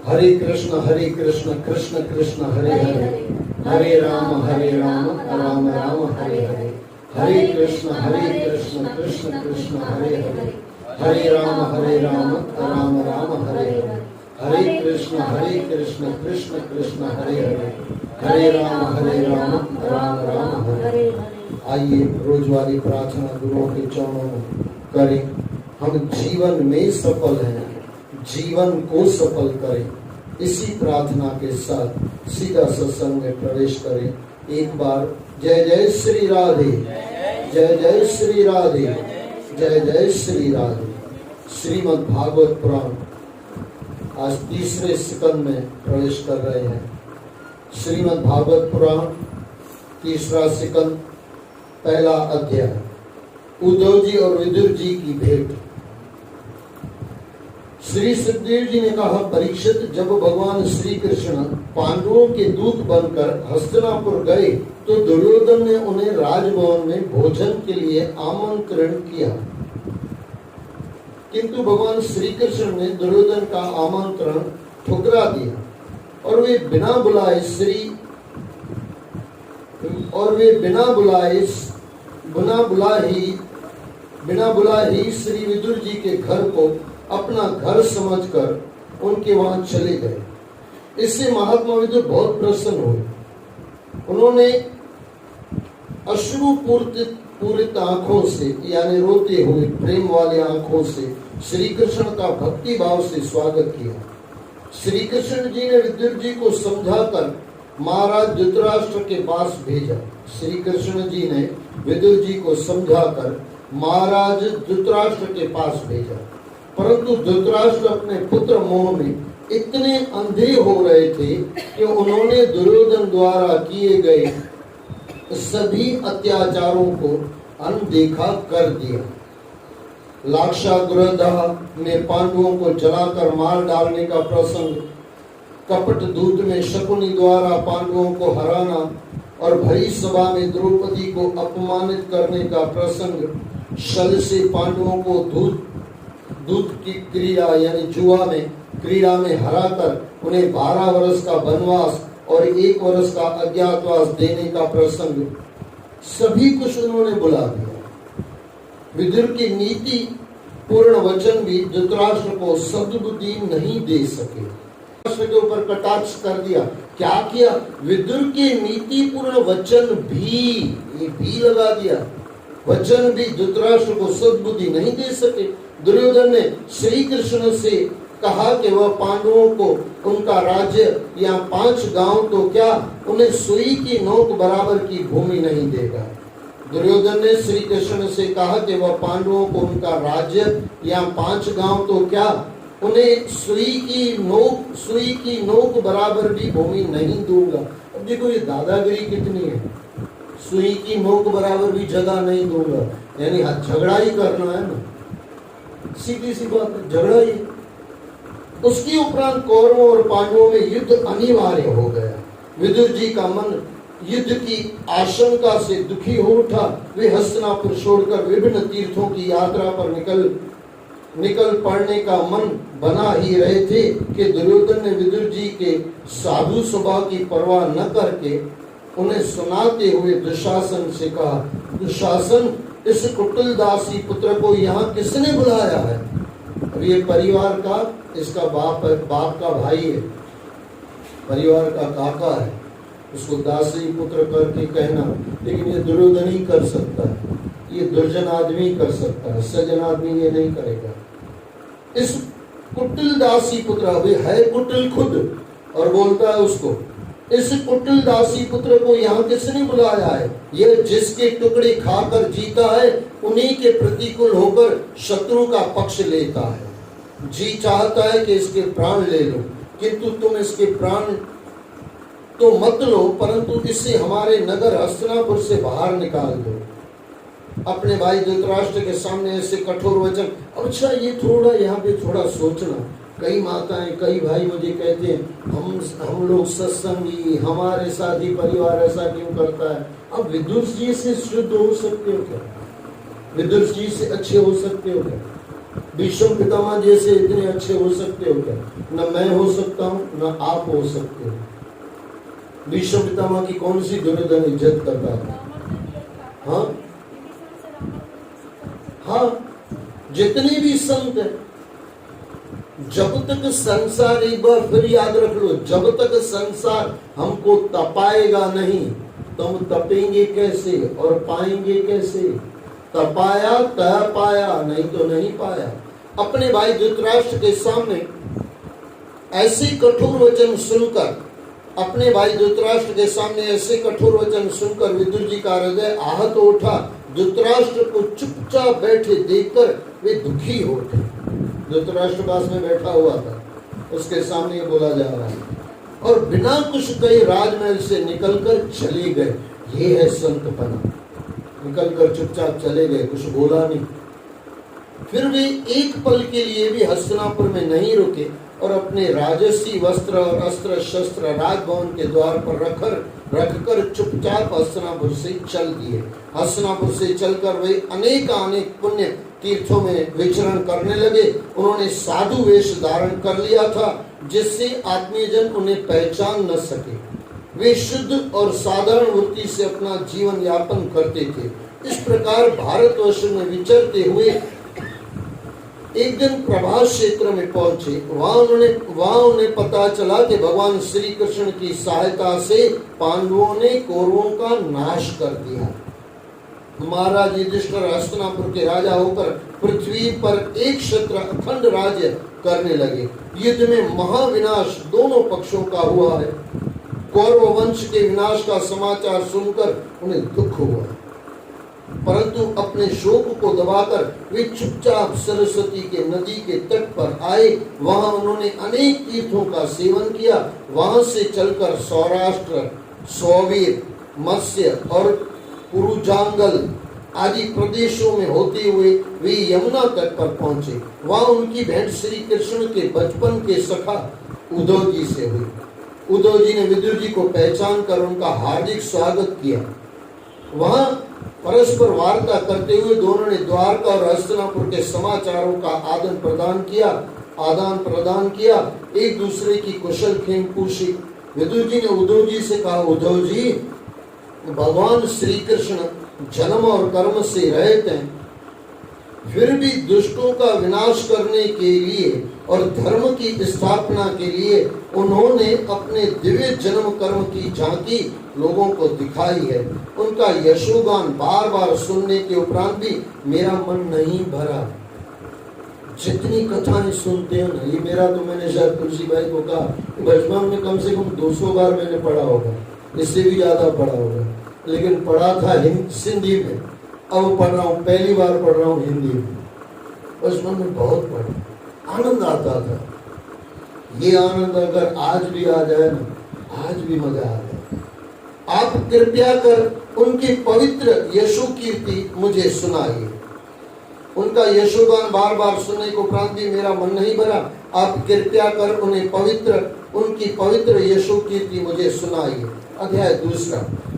हरे कृष्ण कृष्ण कृष्ण हरे हरे, हरे राम राम राम हरे हरे, हरे कृष्ण कृष्ण कृष्ण हरे हरे, हरे राम राम राम हरे हरे, हरे कृष्ण कृष्ण कृष्ण हरे हरे, हरे राम राम राम हरे हरे। आइए रोज वाली प्रार्थना गुरुओं के चरणों में करें। हम जीवन में सफल हैं, जीवन को सफल करें। इसी प्रार्थना के साथ सीधा सत्संग में प्रवेश करें। एक बार जय जय श्री राधे, जय जय श्री राधे, जय जय श्री राधे। श्रीमद् भागवत पुराण आज तीसरे स्कंद में प्रवेश कर रहे हैं। श्रीमद् भागवत पुराण तीसरा स्कंद, पहला अध्याय, उद्धव जी और विदुर जी की भेंट। श्री सुखदेव जी ने कहा, परीक्षित, जब भगवान श्री कृष्ण पांडवों के दूत बनकर हस्तिनापुर गए तो दुर्योधन ने उन्हें राजभवन में भोजन के लिए आमंत्रण किया, किंतु भगवान श्री कृष्ण ने दुर्योधन का आमंत्रण ठुकरा दिया और वे बिना बुलाए श्री विदुर जी के घर को अपना घर समझकर उनके वहां चले गए। इससे महात्मा विदुर बहुत प्रसन्न हुए। उन्होंने अश्रु पूरित आंखों से, यानी रोते हुए प्रेम वाले आंखों से श्री कृष्ण का भक्ति भाव से स्वागत किया। श्री कृष्ण जी ने विदुर जी को समझाकर महाराज धृतराष्ट्र के पास भेजा। श्री कृष्ण जी ने विदुर जी को समझाकर महाराज धृतराष्ट्र के पास भेजा, परंतु धृतराष्ट्र अपने पुत्र मोह में इतने अंधे हो रहे थे कि उन्होंने दुर्योधन द्वारा किए गए सभी अत्याचारों को अनदेखा कर दिया। लाक्षागृहदाह में पांडवों को जलाकर मार डालने का प्रसंग, कपट दूत में शकुनी द्वारा पांडवों को हराना और भरी सभा में द्रौपदी को अपमानित करने का प्रसंग, शल से पांडवों को दूत की क्रीड़ा यानी जुआ में क्रीड़ा में हराकर उन्हें 12 वर्ष का वनवास और 1 वर्ष का अज्ञातवास देने का प्रसंग, सभी कुछ उन्होंने बुला दिया। विदुर की नीति पूर्ण वचन भी धृतराष्ट्र को सद्बुद्धि नहीं दे सके। धृतराष्ट्र के ऊपर कटाक्ष कर दिया। क्या किया? विदुर के नीति पूर्ण वचन भी लगा दिया। वचन भी धृतराष्ट्र को सद्बुद्धि नहीं दे सके। दुर्योधन ने श्री कृष्ण से कहा कि वह पांडवों को उनका राज्य या 5 गांव तो क्या, उन्हें सुई की नोक बराबर की भूमि नहीं देगा। दुर्योधन ने श्री कृष्ण से कहा कि वह पांडवों को उनका राज्य या 5 गांव तो क्या, उन्हें सुई की नोक बराबर भी भूमि नहीं दूंगा। अब देखो ये दादागिरी कितनी है। सुई की नोक बराबर भी जगह नहीं दूंगा, यानी झगड़ा ही करना है ना, सीधी सी बात है, झगड़ा ही। उसके उपरांत कौरवों और पांडवों में युद्ध अनिवार्य हो गया। विदुर जी का मन युद्ध की आशंका से दुखी हो उठा। वे हस्तिनापुर छोड़कर विभिन्न तीर्थों की यात्रा पर निकल पड़ने का मन बना ही रहे थे कि दुर्योधन ने विदुर जी के साधु स्वभाव की परवाह न करके उन्हें सुनाते हुए दुशासन से कहा, दुशासन, इस कुटिलदासी पुत्र को यहाँ किसने बुलाया है? अब ये परिवार का, इसका बाप का भाई है, परिवार का काका है, उसको दासी पुत्र करके कहना, लेकिन ये दुर्योधन ही कर सकता है, ये दुर्जन आदमी कर सकता है, सज्जन आदमी ये नहीं करेगा। इस कुटिल दासी पुत्र, अभी है कुटिल खुद, और बोलता है उसको, इस कुटिल दासी पुत्र को यहाँ किसने बुलाया है? यह जिसके टुकड़े खाकर जीता है, उन्हीं के प्रतिकूल होकर शत्रु का पक्ष लेता है। जी चाहता है कि इसके प्राण ले लो, किंतु तुम इसके प्राण तो मत लो, परंतु इसे हमारे नगर हस्तिनापुर से बाहर निकाल दो। अपने भाई धृतराष्ट्र के सामने ऐसे कठोर वचन। अच्छा, ये थोड़ा यहाँ पे थोड़ा सोचना, कई माताएं कई भाई मुझे कहते हैं हम लोग सत्संगी, हमारे साथ ही परिवार ऐसा क्यों करता है? अब विदुर जी से शुद्ध हो सकते हो क्या? विदुर जी से अच्छे हो सकते हो क्या? भीष्म पितामह जैसे इतने अच्छे हो सकते हो क्या? न मैं हो सकता हूँ, न आप हो सकते हो। भीष्म पितामह की कौन सी दुर्योधन इज्जत करता था? हाँ हाँ, जितने भी संत है, जब तक संसार, एक बार फिर याद रख लो, जब तक संसार हमको तपाएगा नहीं, तो हम तपेंगे कैसे और पाएंगे कैसे? तपाया तह पाया, नहीं तो नहीं पाया। अपने भाई धृतराष्ट्र के सामने ऐसे कठोर वचन सुनकर, अपने भाई धृतराष्ट्र के सामने ऐसे कठोर वचन सुनकर विदुर जी का हृदय आहत उठा। धृतराष्ट्र को चुपचाप बैठे देखकर वे दुखी हो उठे। धृतराष्ट्र पास में बैठा हुआ था, उसके सामने बोला जा रहा है, और बिना कुछ कहे राजमहल से निकलकर चले गए। ये है संतपना, निकलकर चुपचाप चले गए, कुछ बोला नहीं। फिर वे एक पल के लिए भी हस्तिनापुर में नहीं रुके और अपने राजसी वस्त्र और अस्त्र शस्त्र राजभवन के द्वार पर रखकर चुपचाप हस्तिनापुर से चल दिए। हस्तिनापुर से चलकर वे अनेक पुण्य तीर्थों में विचरण करने लगे। उन्होंने साधु वेश धारण कर लिया था, जिससे आत्मीयजन उन्हें पहचान न सके। वे शुद्ध और साधारण वृत्ति से अपना जीवन यापन करते थे। इस प्रकार भारतवर्ष में विचरते हुए एक दिन प्रभास क्षेत्र में पहुंचे। वहां उन्हें पता चला कि भगवान श्री कृष्ण की सहायता से पांडवों ने कौरवों का नाश कर दिया। महाराज युधिष्ठिर हस्तिनापुर के राजा होकर पृथ्वी पर एक क्षेत्र अखंड राज्य करने लगे। युद्ध में महाविनाश दोनों पक्षों का हुआ है। कौरव वंश के विनाश का समाचार सुनकर उन्हें दुख हुआ, परंतु अपने शोक को दबाकर वे चुपचाप सरस्वती के नदी के तट पर आए। वहां उन्होंने अनेक तीर्थों का सेवन किया। वहां से चलकर सौराष्ट्र, सौवीर, मत्स्य और पुरुजांगल आदि प्रदेशों में होते हुए वे यमुना तट पर पहुंचे। वहां उनकी भेंट श्री कृष्ण के बचपन के सखा उद्धव जी से हुई। उद्धव जी ने विदुर जी को पहचान कर उनका हार्दिक स्वागत किया। वहां परस्पर वार्ता करते हुए दोनों ने द्वारका और हस्तिनापुर के समाचारों का आदान प्रदान किया, एक दूसरे की कुशल खेम पूछी। विदुर जी ने उद्धव जी से कहा, उद्धव जी, भगवान श्री कृष्ण जन्म और कर्म से रहित हैं, फिर भी दुष्टों का विनाश करने के लिए और धर्म की स्थापना के लिए उन्होंने अपने दिव्य जन्म कर्म की झांकी लोगों को दिखाई है। उनका यशोगान बार बार सुनने के उपरांत भी मेरा मन नहीं भरा। जितनी कथाएं सुनते हैं ना, ये मेरा तो मैंने शायद तुलसी भाई को कहा, बचपन में कम से कम 200 बार मैंने पढ़ा होगा, इससे भी ज्यादा पढ़ा होगा, लेकिन पढ़ा था सिंधी में, अब पढ़ रहा हूँ, पहली बार पढ़ रहा हूँ हिंदी में। बचपन में बहुत पढ़ा, आनंद आता था। ये आनंद अगर आज भी आ जाए ना, आज भी मजा आ जाए। आप कृपया कर उनकी पवित्र यशो कीर्ति मुझे सुनाइए। उनका यशोगान बार बार सुनने को उपरांत भी मेरा मन नहीं भरा। आप कृपया कर उनकी पवित्र यशो कीर्ति मुझे सुनाइए। अध्याय 2।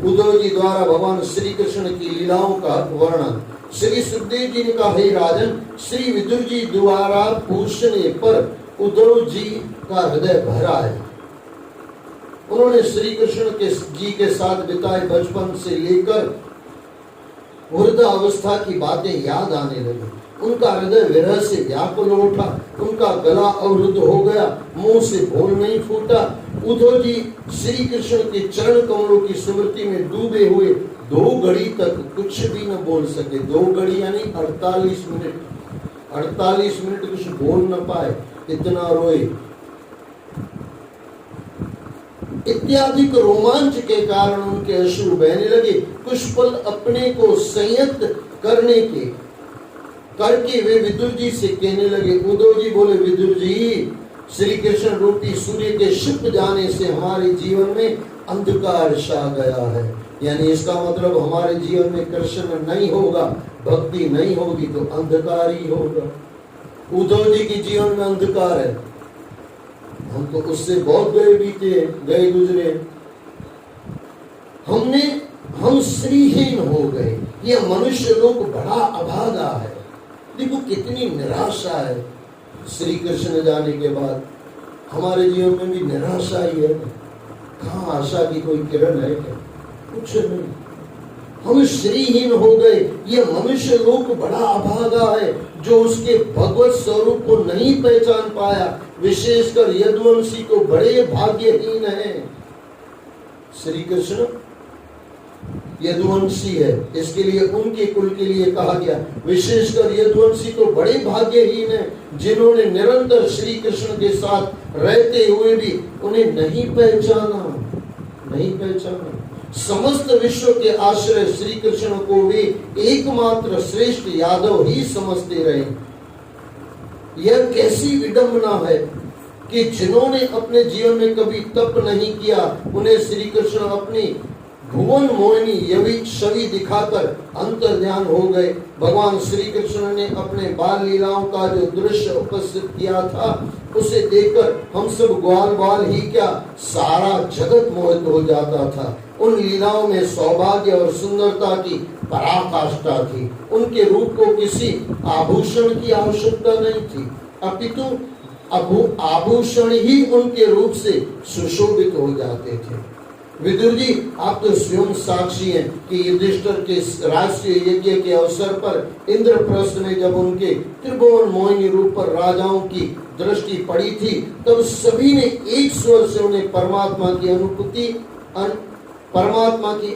उद्धव जी द्वारा भगवान श्री कृष्ण की लीलाओं का वर्णन। श्री सुखदेव जी ने कहा, हे राजन, श्री विदुर जी द्वारा पूछने पर उद्धव जी का हृदय भरा है। उन्होंने श्री कृष्ण जी के साथ बिताए बचपन से लेकर वृद्धावस्था की बातें याद आने लगी। उनका हृदय विरह से व्याकुल उठा, उनका गला अवरुद्ध हो गया, मुंह से बोल नहीं फूटा। उद्धव जी श्री कृष्ण के चरण कमलों की स्मृति में डूबे हुए 2 घड़ी तक कुछ भी न बोल सके। 2 घड़ी यानी 48 मिनट कुछ बोल न पाए, इतना रोए। इत्यादि रोमांच के कारण उनके अश्रु बहने लगे। कुछ पल अपने को संयत करके वे विदुर जी से कहने लगे। उद्धव जी बोले, विदुर जी, श्री कृष्ण रूपी सूर्य के छिप जाने से हमारे जीवन में अंधकार छा गया है। यानी इसका मतलब हमारे जीवन में कृष्ण नहीं होगा, भक्ति नहीं होगी तो अंधकार ही होगा। उद्धव जी के जीवन में अंधकार है, हम तो उससे बहुत गए गुजरे। हम श्रीहीन हो गए। यह मनुष्य लोक बड़ा अभागा है। देखो कितनी निराशा है श्री कृष्ण जाने के बाद। हमारे जीवन में भी निराशा ही है। कहाँ आशा की कोई किरण है क्या? कुछ नहीं। हम श्रीहीन हो गए। ये मनुष्य लोक बड़ा अभागा है जो उसके भगवत स्वरूप को नहीं पहचान पाया। विशेषकर यदुवंशी को बड़े भाग्यहीन है। श्री कृष्ण यदुवंशी है, इसके लिए उनके कुल के लिए कहा गया। विशेषकर यदुवंशी को बड़े भाग्यहीन है जिन्होंने निरंतर श्री कृष्ण के साथ रहते हुए भी उन्हें नहीं पहचाना। समस्त विश्व के आश्रय श्री कृष्ण को वे एकमात्र श्रेष्ठ यादव ही समझते रहे। यह कैसी विडंबना है कि जिन्होंने अपने जीवन में कभी तप नहीं किया उन्हें श्री कृष्ण अपनी भुवन मोहिनी यवि छवि दिखाकर अंतर्ध्यान हो गए। भगवान श्री कृष्ण ने अपने बाल लीलाओं का जो दृश्य उपस्थित किया था उसे देखकर हम सब ग्वाल बाल ही क्या सारा जगत मोहित हो जाता था। उन लीलाओं में सौभाग्य और सुंदरता की पराकाष्ठा थी। उनके रूप को किसी आभूषण की आवश्यकता नहीं थी, अपितु आभूषण ही उनके रूप से सुशोभित हो जाते थे। विदुर जी, आप तो स्वयं साक्षी हैं कि युधिष्ठिर के राष्ट्रीय यज्ञ के अवसर पर इंद्रप्रस्थ में जब उनके त्रिभुवन मोहिनी रूप पर राजाओं की दृष्टि पड़ी थी तब सभी ने एक स्वर से उन्हें परमात्मा की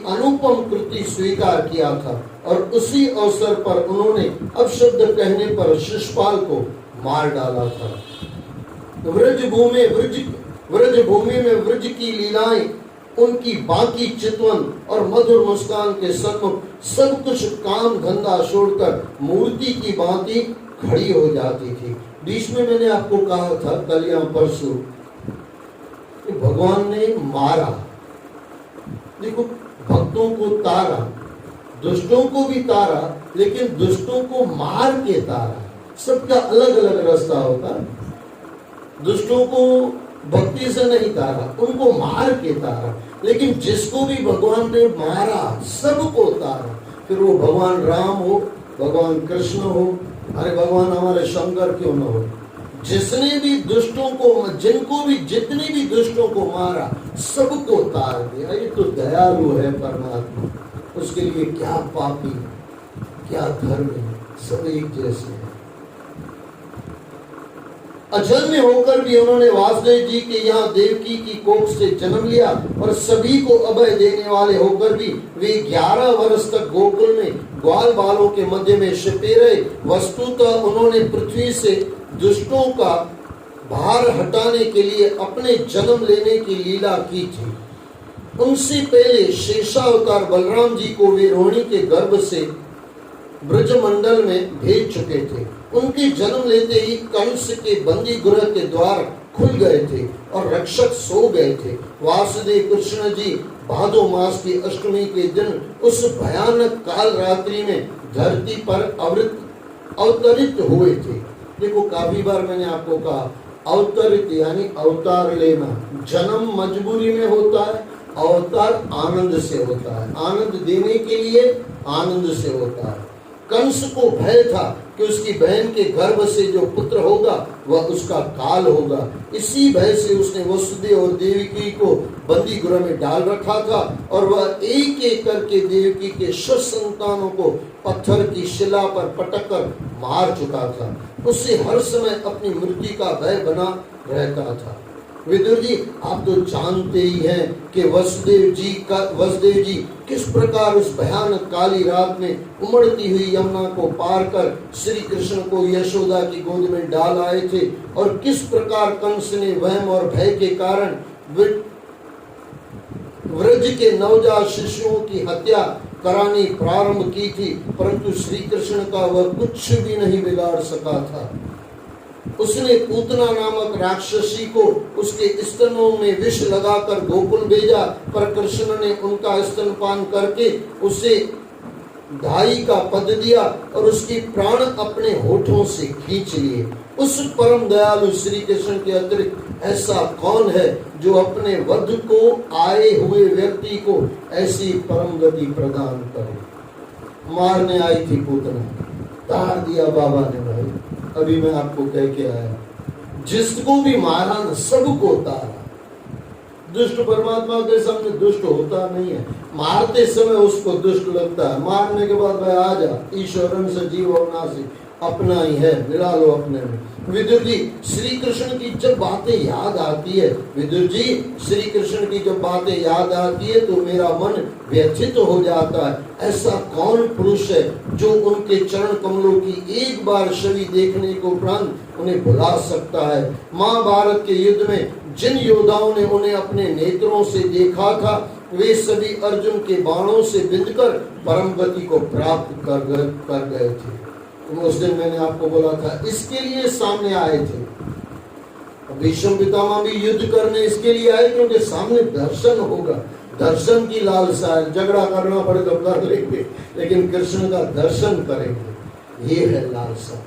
अनुपम कृति स्वीकार किया था और उसी अवसर पर उन्होंने अपशब्द कहने पर शिशुपाल को मार डाला था। व्रजभूमि में व्रज की लीलाएं, उनकी बाकी चितवन और मधुर मुस्कान के सन्मुख सब कुछ काम धंधा छोड़कर मूर्ति की भांति खड़ी हो जाती थी। बीच में मैंने आपको कहा था कल या परसों कि भगवान ने मारा। देखो, भक्तों को तारा, दुष्टों को भी तारा, लेकिन दुष्टों को मार के तारा। सबका अलग अलग रास्ता होता। दुष्टों को भक्ति से नहीं तारा, उनको मार के तारा। लेकिन जिसको भी भगवान ने मारा सबको तारा। फिर वो भगवान राम हो, भगवान कृष्ण हो, अरे भगवान हमारे शंकर क्यों न हो, जिसने भी दुष्टों को, जितने भी दुष्टों को मारा सबको तार दिया। ये तो दयालु है परमात्मा। उसके लिए क्या पापी क्या धर्म, सब एक जैसे हैं। अजन्य होकर भी उन्होंने वासुदेव जी के यहाँ देवकी की कोख से जन्म लिया और सभी को अभय देने वाले होकर भी वे 11 वर्ष तक गोकुल में ग्वाल बालों के मध्य में छिपे रहे। वस्तुतः उन्होंने पृथ्वी से दुष्टों का भार हटाने के लिए अपने जन्म लेने की लीला की थी। उनसे पहले शेषावतार बलराम जी को वे रोहिणी के गर्भ से ब्रजमंडल में भेज चुके थे। उनके जन्म लेते ही कंस के बंदी गृह के द्वार खुल गए थे और रक्षक सो गए थे। वासुदेव कृष्ण जी भादो मास की अष्टमी के दिन उस भयानक काल रात्रि में धरती पर अवतरित हुए थे। देखो, काफी बार मैंने आपको कहा अवतरित यानी अवतार लेना। जन्म मजबूरी में होता है, अवतार आनंद से होता है। आनंद देने के लिए आनंद से होता है। कंस को भय था कि उसकी बहन के गर्भ से जो पुत्र होगा वह उसका काल होगा। इसी भय से उसने वसुदेव और देवकी को बंदी गृह में डाल रखा था और वह एक एक करके देवकी के 6 संतानों को पत्थर की शिला पर पटक कर मार चुका था। उससे हर समय अपनी मृत्यु का भय बना रहता था। विदुर जी, आप तो जानते ही हैं कि वसुदेव जी किस प्रकार उस भयानक काली रात में उमड़ती हुई यमुना को पार कर श्री कृष्ण को यशोदा की गोद में डाल आए थे और किस प्रकार कंस ने वहम और भय के कारण व्रज के नवजात शिशुओं की हत्या करानी प्रारंभ की थी, परंतु श्री कृष्ण का वह कुछ भी नहीं बिगाड़ सका था। उसने पूतना नामक राक्षसी को उसके स्तनों में विष लगाकर गोकुल भेजा, पर कृष्ण ने उनका स्तनपान करके उसे धाई का पद दिया और उसकी प्राण अपने होठों से खींच लिए। उस परम दयालु श्री कृष्ण के अतिरिक्त ऐसा कौन है जो अपने वध को आए हुए व्यक्ति को ऐसी परम गति प्रदान करे। मारने आई थी पूतना, तार दिया बाबा ने भाई। अभी मैं आपको कह के आया, जिसको भी मारा ना सबको तारा। दुष्ट परमात्मा के सामने दुष्ट होता नहीं है, मारते समय उसको दुष्ट लगता है, मारने के बाद भाई आ जा, ईश्वरन सजीव अविनाशी, अपना ही है, मिला लो अपने में। विदुर जी, श्री कृष्ण की जब बातें याद आती है, विदुर जी श्री कृष्ण की जब बातें याद आती है तो मेरा मन व्यथित हो जाता है। ऐसा कौन पुरुष है जो उनके चरण कमलों की एक बार छवि देखने को उपरांत उन्हें भुला सकता है। महाभारत के युद्ध में जिन योद्धाओं ने उन्हें अपने नेत्रों से देखा था, वे सभी अर्जुन के बाणों से बिंदकर परम गति को प्राप्त कर गए थे। उस दिन मैंने आपको बोला था, इसके लिए सामने आए थे। भीष्म पितामह भी युद्ध करने इसके लिए आए, क्योंकि सामने दर्शन होगा, दर्शन की लालसा है। झगड़ा करना पड़े तो कर लेंगे, लेकिन कृष्ण का दर्शन करेंगे, ये है लालसा।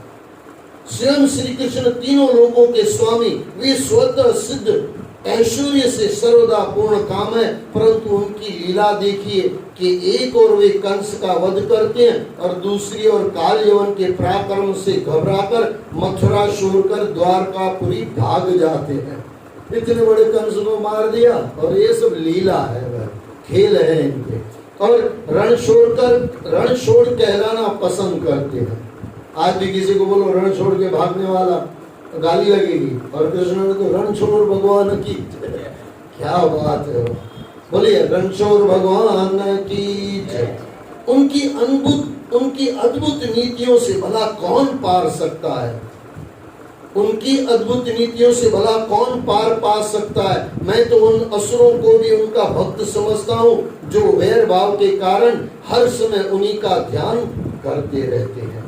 स्वयं श्री कृष्ण तीनों लोकों के स्वामी, वे स्वतः सिद्ध ऐश्वर्य से सर्वदा पूर्ण काम है, परंतु उनकी लीला देखिए कि एक और वे कंस का वध करते हैं और दूसरी ओर काल यवन के पराक्रम से घबराकर मथुरा छोड़कर द्वारकापुरी भाग जाते हैं। इतने बड़े कंस को मार दिया, और ये सब लीला है, खेल है इनके। और रण छोड़ कहलाना पसंद करते हैं। आज भी किसी को बोलो रण छोड़ के भागने वाला, गाली लगेगी। और कृष्ण ने तो रणछोड़ भगवान की, क्या बात है, बोलिए रणछोड़ भगवान की जय। उनकी अद्भुत नीतियों से भला कौन पार सकता है, उनकी अद्भुत नीतियों से भला कौन पार पा सकता है। मैं तो उन असुरों को भी उनका भक्त समझता हूँ, जो वैर भाव के कारण हर समय उन्हीं का ध्यान करते रहते हैं।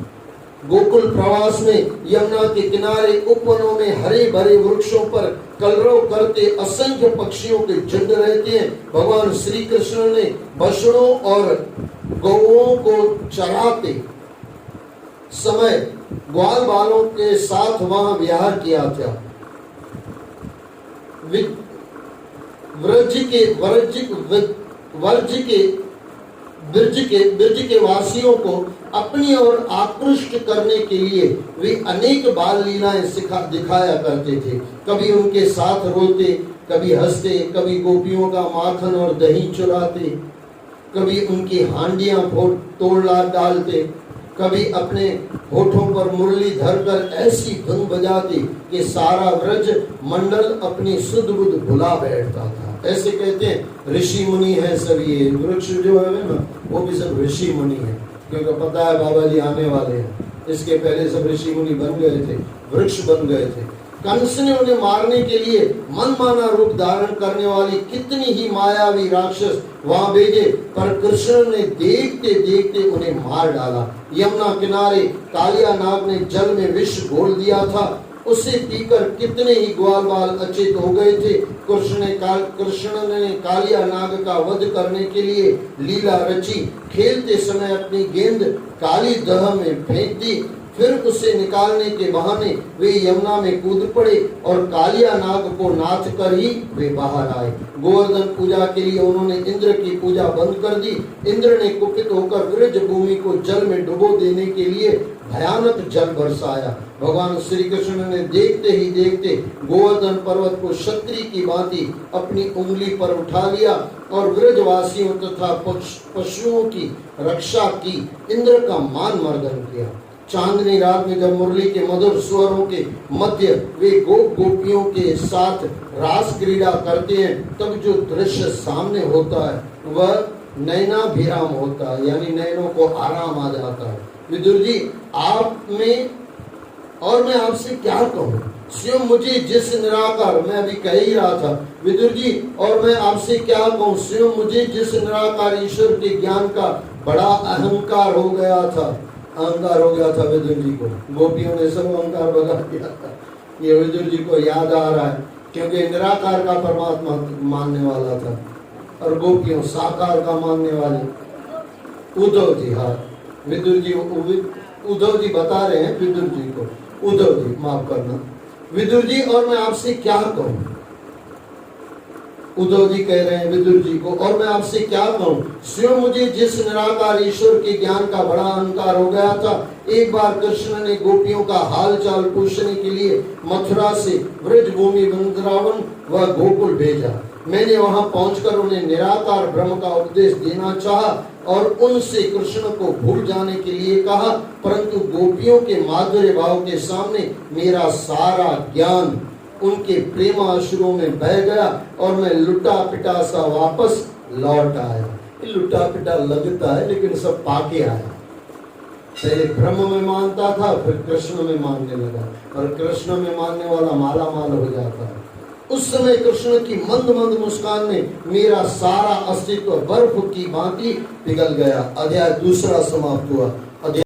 गोकुल प्रवास में यमुना के किनारे उपवनों में हरे भरे वृक्षों पर कलरव करते असंख्य पक्षियों के झुंड रहते हैं। भगवान श्री कृष्ण ने बछड़ों और गौओं को चराते समय ग्वाल बालों के साथ वहां विहार किया था। ब्रज के वासियों को अपनी ओर आकृष्ट करने के लिए वे अनेक बाल लीलाएं दिखाया करते थे। कभी उनके साथ रोते, कभी हंसते, कभी गोपियों का माखन और दही चुराते, कभी उनकी हांडियां तोड़ डालते, कभी अपने होठों पर मुरली धरकर ऐसी धुन बजाते कि सारा व्रज मंडल अपनी सुध बुध भुला बैठता था। ऐसे कहते हैं ऋषि मुनि है सब, ये वृक्ष जो है ना वो भी सब ऋषि मुनि है, क्योंकि पता है बाबा जी आने वाले हैं। इसके पहले सब ऋषि मुनि बन गए थे, वृक्ष बन गए थे। कंस ने उन्हें मारने के लिए मनमाना रूप धारण करने वाली कितनी ही मायावी राक्षस वहां भेजे, पर कृष्ण ने देखते देखते उन्हें मार डाला। यमुना किनारे कालिया नाग ने जल में विष घोल दिया था, उसे पीकर कितने ही ग्वाल बाल अचेत हो गए थे। कृष्ण ने कालिया नाग का वध करने के लिए लीला रची। खेलते समय अपनी गेंद काली दह में फेंक दी, फिर उसे निकालने के बहाने वे यमुना में कूद पड़े और कालिया नाग को नाथ कर ही वे बाहर आए। गोवर्धन पूजा के लिए उन्होंने इंद्र की पूजा बंद कर दी। इंद्र ने कुपित होकर ब्रज भूमि को जल में डुबो देने के लिए भयानक जल बरसाया। भगवान श्री कृष्ण ने देखते ही देखते गोवर्धन पर्वत को क्षत्रिय की भांति अपनी उंगली पर उठा लिया और ब्रजवासियों तथा पशुओं की रक्षा की। इंद्र का मान मर्दन किया। चांदनी रात में जब मुरली के मधुर स्वरों के मध्य वे गोपियों के साथ रास क्रीड़ा करते हैं, तब जो दृश्य सामने होता है वह नैनाभिराम होता है, यानी नैनों को आराम आ जाता है। विदुर जी, आप में और मैं आपसे क्या कहूँ, स्वयं मुझे जिस निराकार, मैं अभी कह ही रहा था विदुर जी, और मैं आपसे क्या कहूँ, स्वयं मुझे जिस निराकार ईश्वर के ज्ञान का बड़ा अहंकार हो गया था विदुर जी को। गोपियों ने सब अहंकार भगा दिया था। ये विदुर जी को याद आ रहा है, क्योंकि निराकार का परमात्मा मानने वाला था और गोपियों साकार का मानने वाले उद्धव जी। हाँ, विदुर जी, उद्धव जी बता रहे हैं विदुर जी को, उद्धव जी माफ करना विदुर जी, और मैं आपसे क्या कहूँ, उद्धव जी कह रहे हैं विदुर जी को, और मैं आपसे क्या कहूँ, स्वयं मुझे जिस निराकार ईश्वर के ज्ञान का बड़ा अहंकार हो गया था, एक बार कृष्ण ने गोपियों का हाल चाल पूछने के लिए मथुरा से ब्रजभूमि वृंदावन व गोकुल भेजा। मैंने वहां पहुंचकर उन्हें निराकार ब्रह्म का उपदेश देना चाहा और उनसे कृष्ण को भूल जाने के लिए कहा, परंतु गोपियों के माधुर्य भाव के सामने मेरा सारा ज्ञान उनके प्रेम अश्रुओं में बह गया और मैं लुटा पिटा सा वापस लौट आया। लुटा पिटा लगता है लेकिन सब पाके आया। पहले ब्रह्म में मानता था, फिर कृष्ण में मानने लगा, और कृष्ण में मानने वाला माला माल हो जाता है। उस समय कृष्ण की मंद मंद मुस्कान में मेरा सारा अस्तित्व बर्फ की भांति पिघल गया। अध्याय 2 समाप्त हुआ।